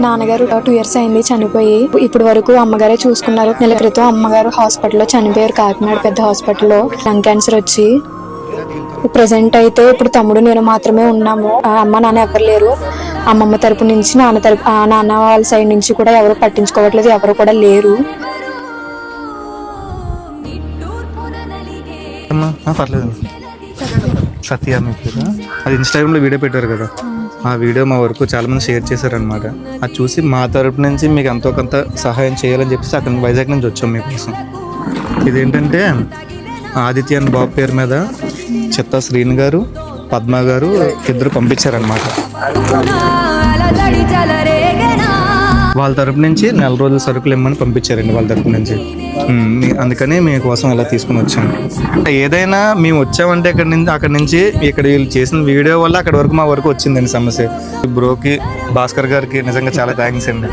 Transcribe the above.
నాన్నగారు 2 years అయింది చనిపోయి. ఇప్పటి వరకు అమ్మగారే చూసుకున్నారు. నెల క్రితం అమ్మగారు హాస్పిటల్లో చనిపోయారు, కాకినాడ పెద్ద హాస్పిటల్లో లంగ్ క్యాన్సర్ వచ్చి. ప్రెసెంట్ అయితే ఇప్పుడు తమ్ముడు నేను మాత్రమే ఉన్నాము. అమ్మ నాన్న ఎవరు లేరు. అమ్మమ్మ తరపు నుంచి నాన్న వాళ్ళ సైడ్ నుంచి కూడా ఎవరు పట్టించుకోవట్లేదు, ఎవరు కూడా లేరు. పర్లేదు సత్య మీకు అది ఇన్స్టాగ్రామ్లో వీడియో పెట్టారు కదా, ఆ వీడియో మా వరకు చాలామంది షేర్ చేశారనమాట. అది చూసి మా తరపు నుంచి మీకు ఎంతో కొంత సహాయం చేయాలని చెప్పేసి అక్కడ వైజాగ్ నుంచి వచ్చాం మీకోసం. ఇదేంటంటే ఆదిత్య అని బాబు పేరు మీద చిత్తా శ్రీని గారు, పద్మ గారు ఇద్దరు పంపించారనమాట. వాళ్ళ తరపు నుంచి 4 రోజుల సరుకులు ఇమ్మని పంపించారండి వాళ్ళ తరపు నుంచి. అందుకని మీకోసం ఇలా తీసుకుని వచ్చాము. ఏదైనా మేము వచ్చామంటే అక్కడి నుంచి ఇక్కడ వీళ్ళు చేసిన వీడియో వల్ల అక్కడి వరకు మా వరకు వచ్చిందండి సమస్య. బ్రోకి భాస్కర్ గారికి నిజంగా చాలా థ్యాంక్స్ అండి.